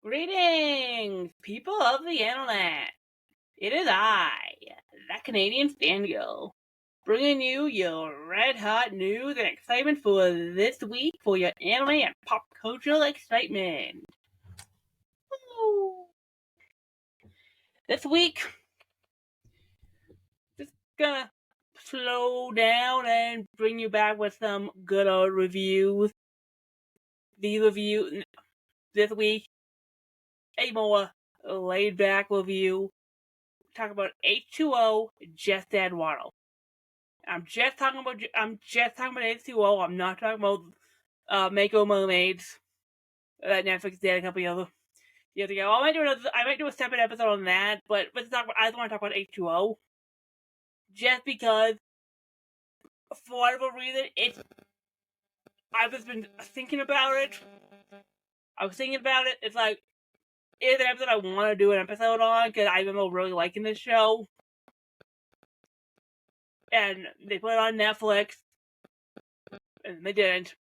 Greetings, people of the internet. It is I, that Canadian fangirl, bringing you your red-hot news and excitement for this week for your anime and pop cultural excitement. Woo. This week, just gonna slow down and bring you back with some good old reviews. These reviews this week, a more laid-back review. Talk about H2o Just Add Water. I'm just talking about H2o. I'm not talking about Mako Mermaids that Netflix did a couple years ago. I might do a separate episode on that, but I just want to talk about H2o. Just because, for whatever reason, I've just been thinking about it. I was thinking about it. It's like, it's an episode I want to do an episode on because I remember really liking this show. And they put it on Netflix, and they didn't.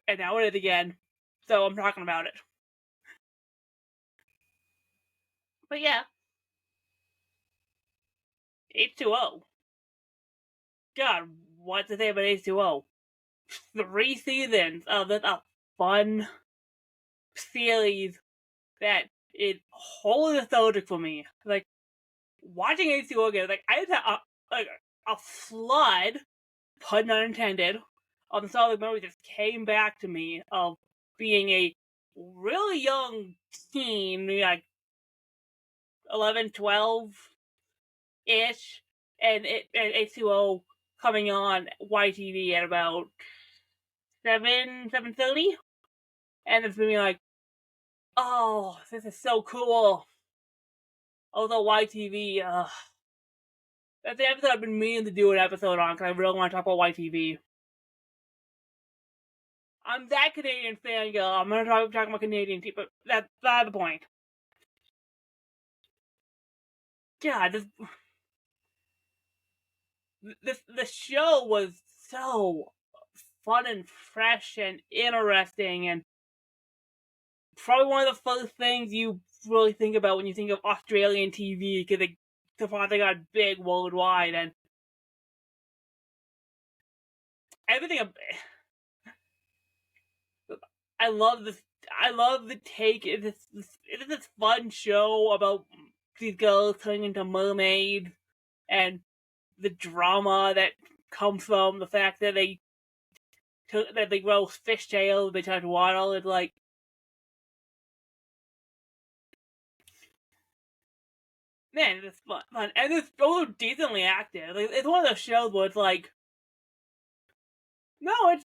And now it is again. So I'm talking about it. But yeah. H2o. God, what to say about H2o? 3 seasons of this fun series that is wholly nostalgic for me. Like, watching H2o again, like, I just had a flood, pun not intended, of nostalgic memories just came back to me of being a really young teen, like 11, 12-ish, and H2o coming on YTV at about 7:30, and it's been like, oh, this is so cool. Although YTV, that's the episode I've been meaning to do an episode on because I really want to talk about YTV. I'm that Canadian fangirl. I'm gonna talk about Canadian TV, but that's not the point. God, the show was so fun and fresh and interesting, and probably one of the first things you really think about when you think of Australian TV, because they got big worldwide, and everything. I love this. I love the take. It is this fun show about these girls turning into mermaids, and the drama that comes from the fact that they grow fishtails, they touch water. It's like, man, it's fun, and it's also decently acted. Like, it's one of those shows where it's like, no, it's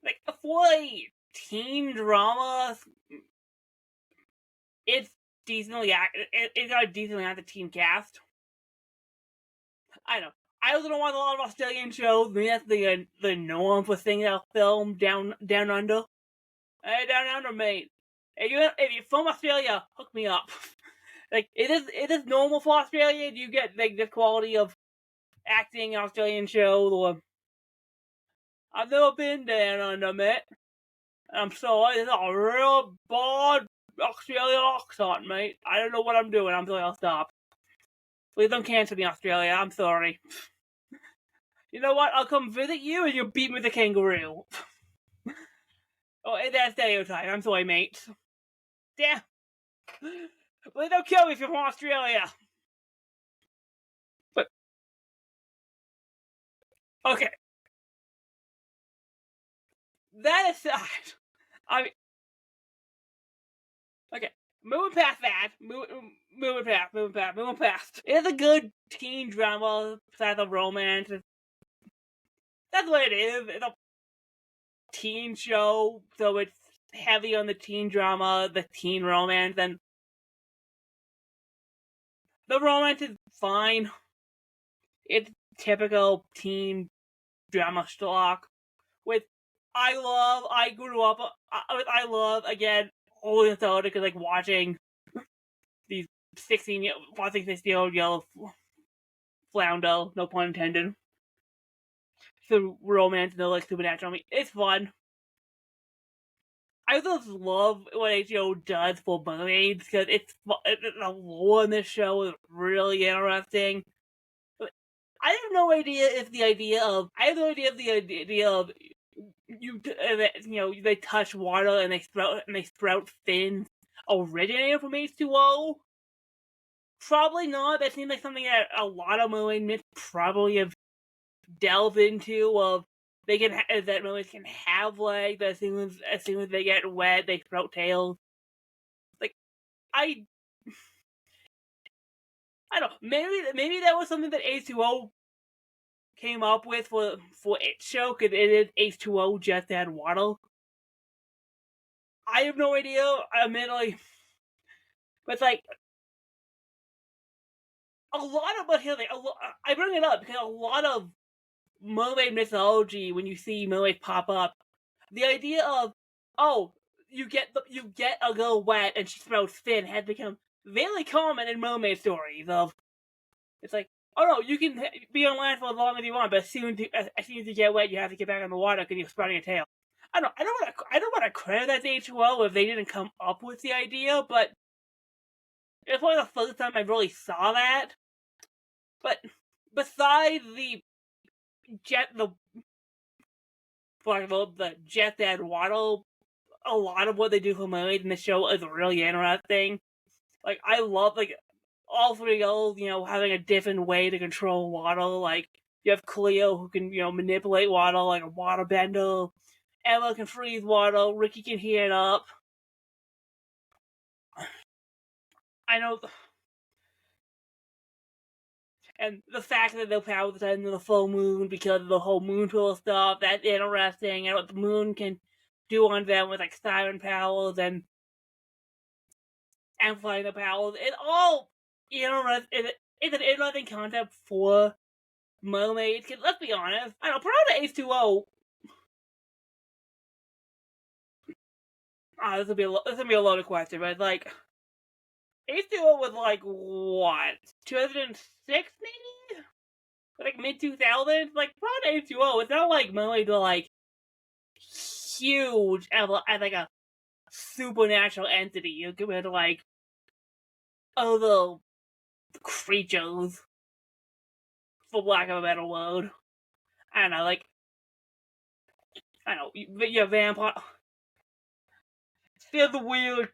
like for a teen drama, it's decently acted. It's got a decently acted teen cast. I know. I also don't watch a lot of Australian shows. I mean, that's the norm for things that film down under. Hey, down under, mate. If you're from Australia, hook me up. Like, it is normal for Australia. Do you get like this quality of acting in Australian shows? Or I've never been down under, mate. I'm sorry, it's a real bad Australian accent, mate. I don't know what I'm doing. I'm sorry, I'll stop. Please don't cancel me, Australia. I'm sorry. You know what? I'll come visit you and you'll beat me with a kangaroo. Oh, that's stereotype. I'm sorry, mate. Damn. Please don't kill me if you're from Australia. But okay. That aside, I mean, okay. Moving past that. Moving past. It's a good teen drama besides a romance. That's what it is. It's a teen show, so it's heavy on the teen drama, the teen romance, and the romance is fine. It's typical teen drama stock. With I love, again, always nostalgic, because like watching these 16-year-old girls flounder, no pun intended, through romance and like supernatural. I mean, it's fun. I just love what H2o does for mermaids, because the lore in this show is really interesting. I have no idea if the idea of they touch water and they sprout fins originated from H2o. Probably not. That seems like something that a lot of mermaid myths probably have delved into. Of that mermaids can have legs, but as soon as they get wet, they sprout tails. Like I don't know. Maybe that was something that H2o came up with for its show, because it is H2o Just Add Waddle. I have no idea, admittedly. But it's like a lot of, I bring it up because a lot of mermaid mythology, when you see mermaids pop up, the idea of, oh, you get a girl wet and she sprouts fin has become very common in mermaid stories. Of it's like, oh no, you can be on land for as long as you want, but as soon as you get wet, you have to get back on the water because you're sprouting a tail. I don't want to credit that to H2o if they didn't come up with the idea, but it's probably the first time I really saw that. But besides the jet that waddle, a lot of what they do for mermaids in the show is really interesting. Like I love all three girls, having a different way to control waddle. Like you have Cleo who can, manipulate waddle like a water bender. Emma can freeze waddle. Ricky can heat it up. I know. And the fact that they'll power the end of the full moon because of the whole moon pool stuff, that's interesting. And what the moon can do on them with like siren powers and amplifying the powers. It's all interesting. It's an interesting concept for mermaids. Because let's be honest, I know prior to H2o, this will be a loaded question, but like H2o was like what 2006 maybe, like mid 2000s. Like prior to H2o, it's not like mermaids were like huge as like a supernatural entity compared to like other creatures, for lack of a better word. I don't know, like I don't know, yeah, vampire. There's a weird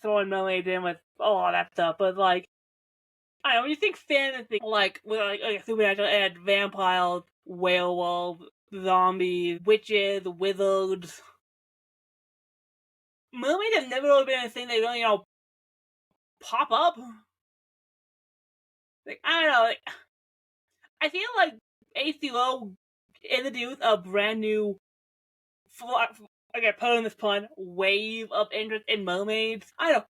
throwing mermaids in with all that stuff, but like I don't know, when you think fantasy, like with like supernatural, and vampires, werewolves, zombies, witches, wizards. Mermaids have never really been a thing that really, pop up. Like I don't know, like I feel like H2o introduced a brand new, pardon this pun, wave of interest in mermaids. I don't know.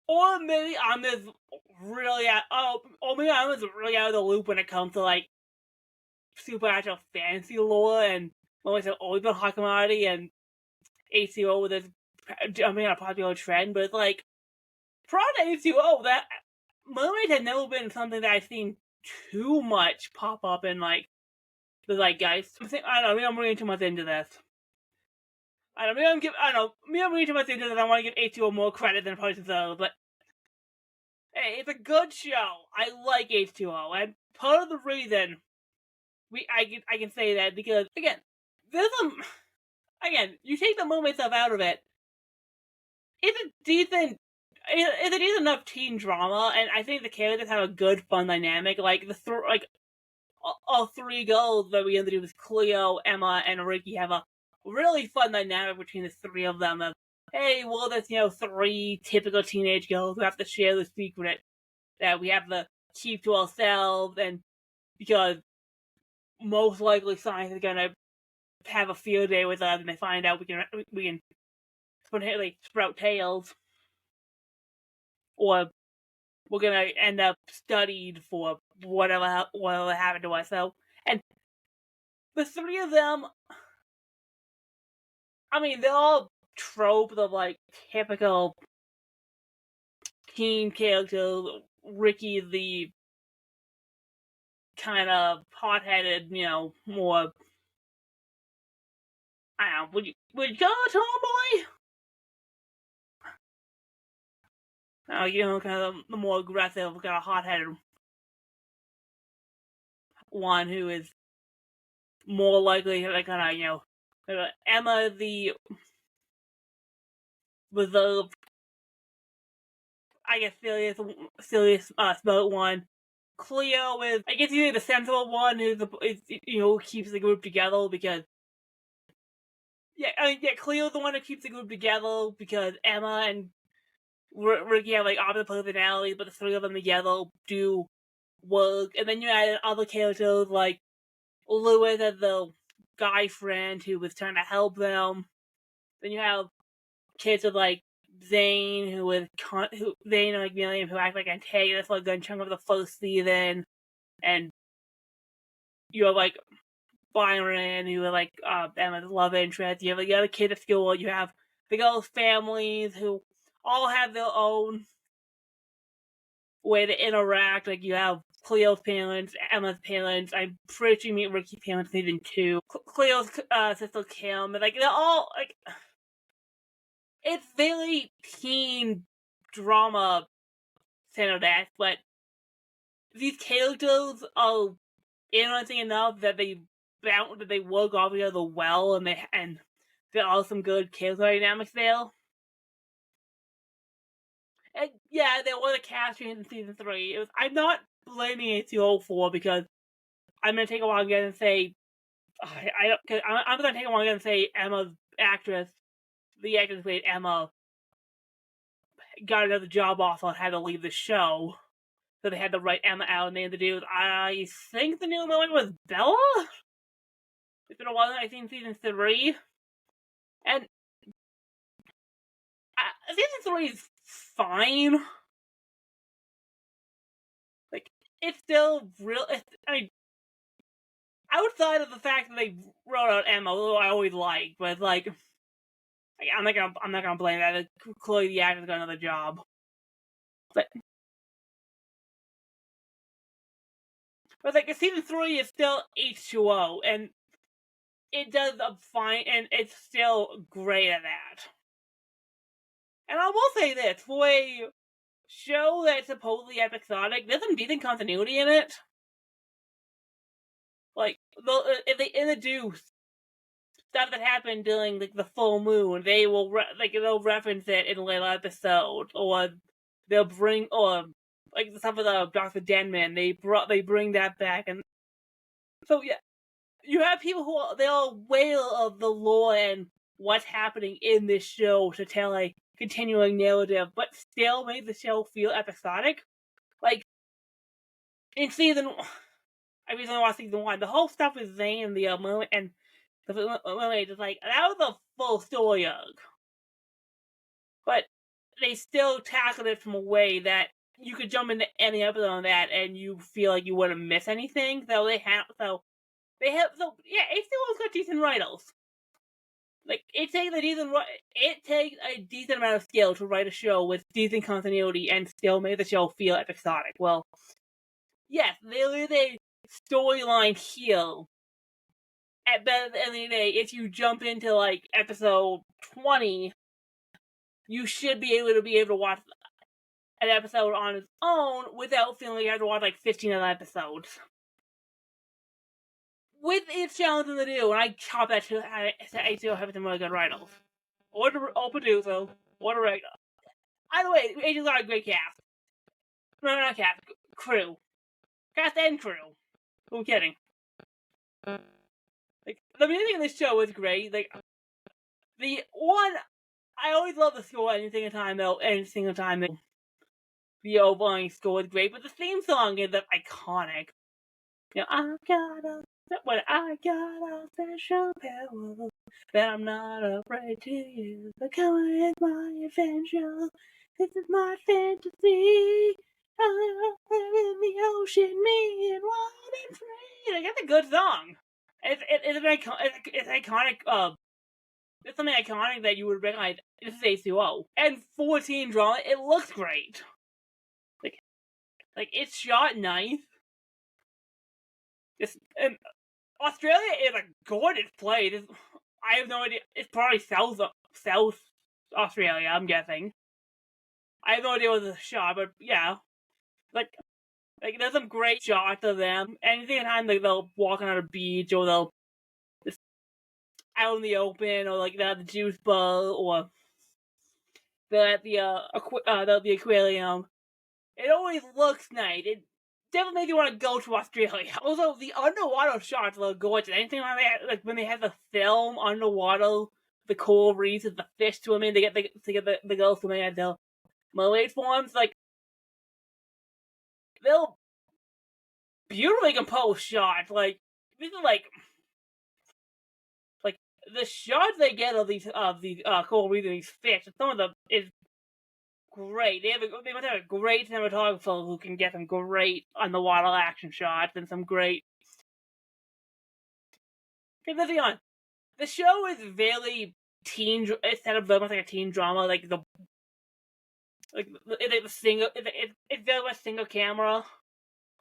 Or maybe I'm just really I'm just really out of the loop when it comes to like supernatural fantasy lore, and mermaids have always been a hot commodity, and H2o with this jumping on a popular trend. But it's like prior to H2o, that mermaids had never been something that I've seen too much pop up in like the zeitgeist. I don't know, maybe I'm reading too much into this. I don't know, maybe I'm reading too much into this. I want to give H2o more credit than it probably deserves, but hey, it's a good show. I like H2o, and part of the reason I can say that because again, you take the mermaid stuff out of it. It's a decent enough teen drama, and I think the characters have a good, fun dynamic. Like all three girls that we introduced, Cleo, Emma, and Ricky, have a really fun dynamic between the three of them. Of hey, well, that's three typical teenage girls who have to share the secret that we have to keep to ourselves, and because most likely science is gonna have a field day with us, and they find out we can spontaneously sprout tails, or we're gonna end up studied for whatever happened to us. So, and the three of them, I mean, they're all tropes of like typical teen characters. Ricky, the kind of hot-headed, more I don't know, would you go tomboy? Kind of the more aggressive, kind of hot-headed one who is more likely, like, kind of, Emma, the reserved, I guess, serious, smart one. Cleo is, I guess, the sensible one who keeps the group together because, Cleo's the one who keeps the group together because Emma and Ricky have, like, opposite personalities, but the three of them together do work. And then you add other characters like Lewis as the guy friend who was trying to help them. Then you have characters like Zane, Zane and like William, who act like antagonists for a good chunk of the first season, and you have like Byron, who are like Emma's love interest. You have like the other kids at school. You have the girls' families who all have their own way to interact. Like you have Cleo's parents, Emma's parents. I'm pretty sure you meet Ricky's parents in season 2. Cleo's sister Kim, and like they're all like. It's very teen drama centered act, but these characters are interesting enough that they work off each other well, and there are some good character dynamics there. And yeah, there was a cast change in season 3. I'm not blaming H2o for because I'm gonna take a while again and say I'm gonna take a while again and say Emma's actress, the actress who played Emma, got another job offer and had to leave the show. So they had to write Emma out and they had to do. I think the new villain was Bella? It's been a while since I've seen season 3. And season 3 is fine. Like, it's still real. Outside of the fact that they wrote out Emma, although I always liked, but like I'm not gonna blame that. Clearly, the actor's got another job. But like season 3 is still H2o, and it does fine, and it's still great at that. And I will say this, for a show that's supposedly episodic, there's some decent continuity in it. Like, if they introduce stuff that happened during like the full moon, they'll reference it in a later episode, or they'll bring, or like the stuff with Dr. Denman, they bring that back, and so yeah, you have people who they're aware of the lore and what's happening in this show to tell a continuing narrative, but still make the show feel episodic. Like in season, I recently watched season 1. The whole stuff with Zane and the mermaid and the mermaid is like that was a full story arc, but they still tackled it from a way that you could jump into any episode on that and you feel like you wouldn't miss anything. H2o's got decent writers. Like it takes a decent amount of skill to write a show with decent continuity and still make the show feel episodic. Well, yes, there is a storyline here. At the end of the day, if you jump into like episode 20, you should be able to watch an episode on its own without feeling like you have to watch like 15 other episodes. With its challenging to do, and I chop that to I still have some really good writers. Or producer, or director. Either way, Agent's got a great cast. No, not cast. Crew. Cast and crew. Who am kidding? Like, the music in this show is great. Like, the one... I always love the score any single time, though. The overall score is great, but the theme song is iconic. I got a special power that I'm not afraid to use. But come on, it's my adventure. This is my fantasy. I live in the ocean, me and wild and free. Like, that's a good song. It's iconic. It's something iconic that you would recognize. This is H2o. And 14 drama, it looks great. Like it's shot nice. And Australia is a gorgeous place. I have no idea. It's probably South Australia, I'm guessing. I have no idea what the shot, but yeah. Like there's some great shots of them. Anything time they'll walk on a beach, or they'll just out in the open, or like they're at the juice bowl, or they're at the aquarium. It always looks nice. It definitely makes you want to go to Australia. Also, the underwater shots look gorgeous. Anything like that, like when they have the film underwater, the coral reefs and the fish swimming, they get the girls swimming at the mermaid forms. Like, they're beautifully composed shots. Like, this is like the shots they get of these coral reefs and these fish. Some of them is great. They must have a great cinematographer who can get some great underwater action shots and some great. Because let's be honest, the show is very teen. It's set up very much like a teen drama. It's very much single camera.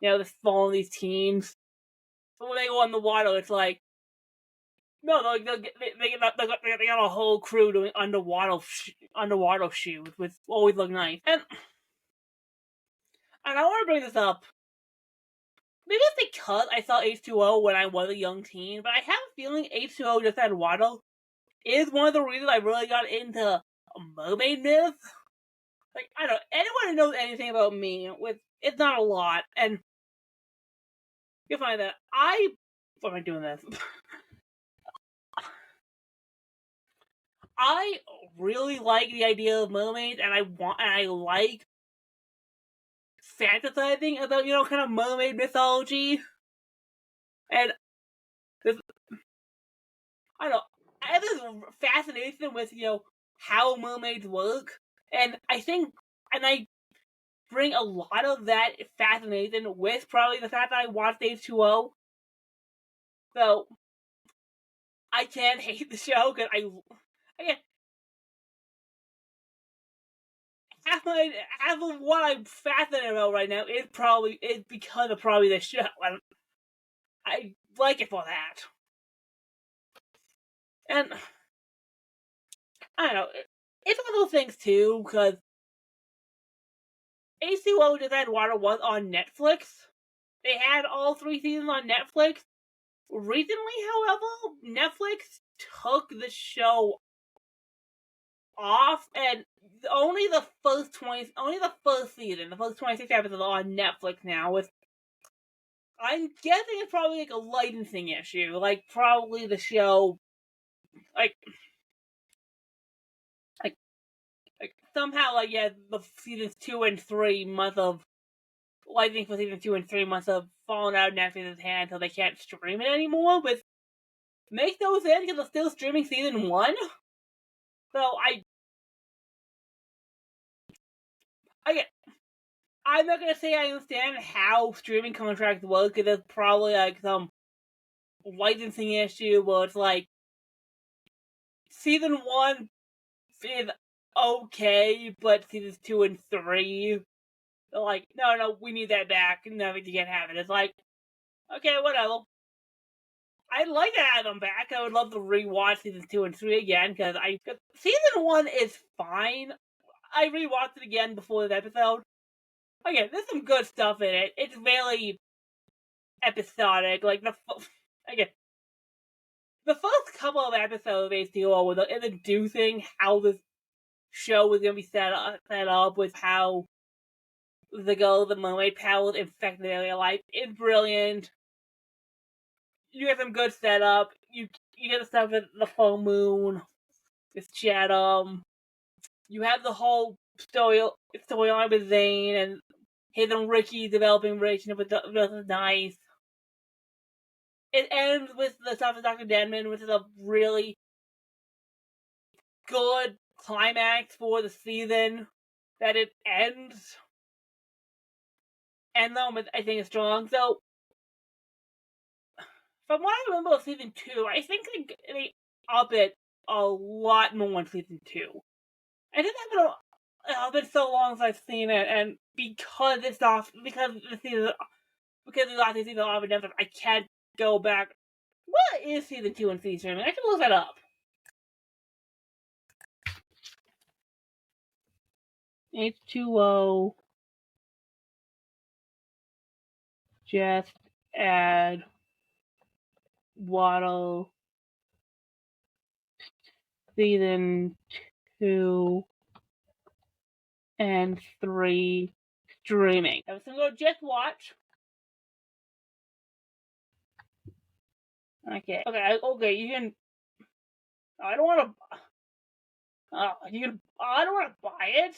Just following these teams. But when they go on the water, it's like no, they got a whole crew doing underwater shoots, which always look nice. And I want to bring this up. Maybe it's because I saw H2o when I was a young teen, but I have a feeling H2o Just Had Water is one of the reasons I really got into mermaid myth. I don't know, anyone who knows anything about me, it's not a lot, and you'll find that what am I doing this? I really like the idea of mermaids, and I like fantasizing about, kind of mermaid mythology. And I don't know, I have this fascination with, how mermaids work. And I bring a lot of that fascination with probably the fact that I watched H2o. So, I can't hate the show, because half of what I'm fascinated about right now is because of probably the show. I like it for that. And I don't know, it's one of those things too, because H2o Just Had Water was on Netflix. They had all 3 seasons on Netflix. Recently, however, Netflix took the show off, and only the first season, the first 26 episodes are on Netflix now. I'm guessing it's probably a licensing issue. Probably the show, somehow, the seasons 2 and 3 must have, licensing for season 2 and 3 must have fallen out of Netflix's hand until they can't stream it anymore, which makes no sense because they're still streaming season 1. So, I'm not gonna say I understand how streaming contracts work, because there's probably, some licensing issue where it's season 1 is okay, but seasons 2 and 3, they're no, we need that back, no, you can't have it. It's okay, whatever. I'd like to have them back. I would love to rewatch seasons 2 and 3 again, because season 1 is fine. I rewatched it again before this episode. Again, there's some good stuff in it. It's very episodic. The first couple of episodes of H2o were introducing how this show was going to be set up with how the girl, the mermaid powers infect their life. It's brilliant. You get some good setup. You get the stuff at the full moon with Chatham. You have the whole storyline with Zane and his and Ricky developing relationship with nice. It ends with the stuff with Dr. Denman, which is a really good climax for the season that it ends. And the moment I think is strong. So, from what I remember of season 2, I think they up it a lot more in season 2. I think it's been so long since I've seen it, and because the last season off of Netflix, I can't go back. What is season 2 in season streaming? I can look that up. H2o Just add Waddle season 2 and 3 streaming. I was gonna go just watch. Okay, you can. I don't want to. You can. I don't want to buy it.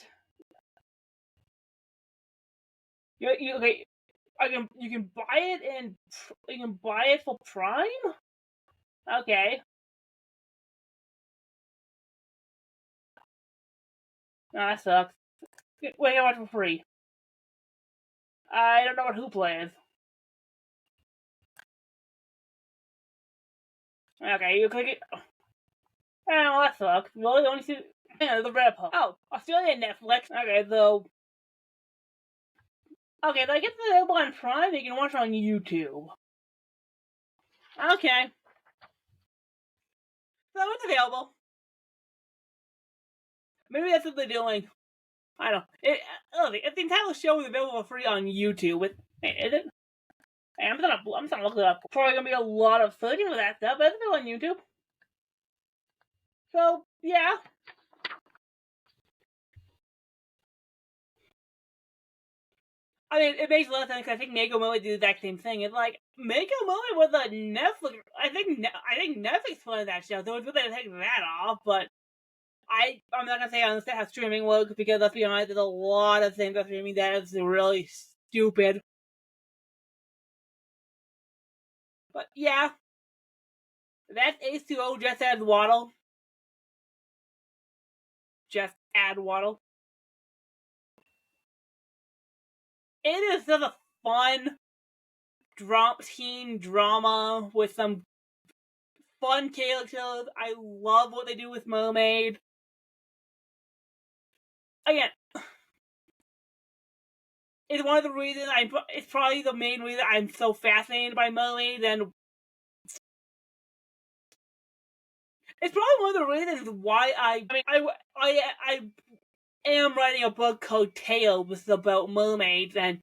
You okay? You can buy it and you can buy it for Prime. Okay. That sucks. Wait, how much for free? I don't know what Hoopla is. Okay, you click it. Oh, that sucks. Well, you only see the red post. Oh, Australian Netflix. Okay, so. Okay, so I guess it's available on Prime. You can watch it on YouTube. Okay. So it's available. Maybe that's what they're doing. I don't know. If the entire show is available for free on YouTube, is it? I'm just gonna look it up. Probably gonna be a lot of searching for that stuff, but it's available on YouTube. So yeah. I mean, it makes a lot of sense because I think Mako Moe did the exact same thing. It's like Mako Moe was a Netflix. I think Netflix funded that show, so it's good to take that off. But I'm not gonna say I understand how streaming works because let's be honest, there's a lot of things about streaming that is really stupid. But yeah, that's H2o Just add Waddle. Just add Waddle. It is such a fun teen drama with some fun characters. I love what they do with Mermaid. Again, it's one of the reasons it's probably the main reason I'm so fascinated by Mermaid, and it's probably one of the reasons why I am writing a book called Tales about mermaids. And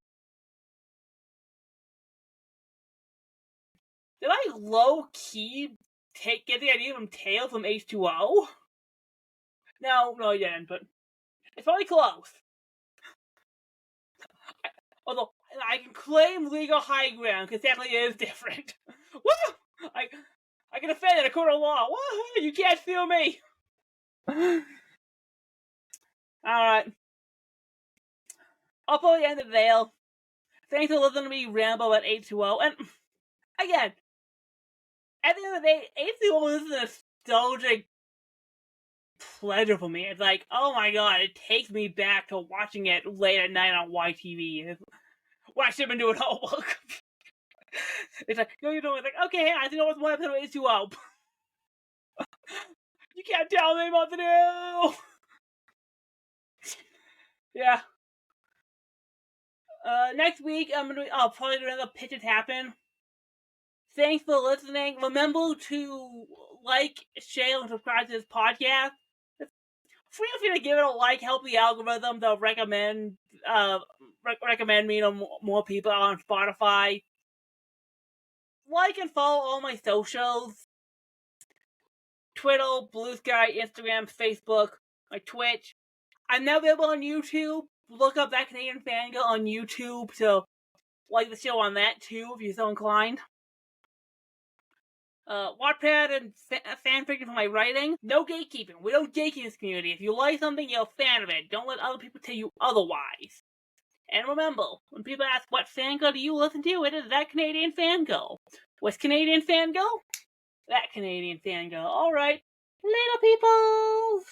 did I low key get the idea from Tales from H2o? No, I didn't, but it's probably close. Although I can claim legal high ground because technically it is different. Woo! I can defend in a court of law. Woo! You can't sue me. Alright. Up on the end of the veil. Thanks for listening to me ramble at H2o. And again, at the end of the day, H2o is a nostalgic pleasure for me. It's like, oh my god, it takes me back to watching it late at night on YTV. When I should have been doing homework. It's like, you're doing. It's like, okay, I think it was one episode of H2o. You can't tell me what to do. Yeah. Next week I'll probably do another Pitches Happen. Thanks for listening. Remember to like, share, and subscribe to this podcast. Feel free to give it a like, help the algorithm to recommend me to more people on Spotify. Like and follow all my socials. Twitter, Bluesky, Instagram, Facebook, my Twitch. I'm now available on YouTube. Look up That Canadian Fangirl on YouTube to like the show on that too, if you're so inclined. Wattpad and Fanfiction for my writing. No gatekeeping. We don't gatekeep this community. If you like something, you're a fan of it. Don't let other people tell you otherwise. And remember, when people ask what fangirl do you listen to, it is That Canadian Fangirl. What's Canadian Fangirl? That Canadian Fangirl. Alright. Later, peoples!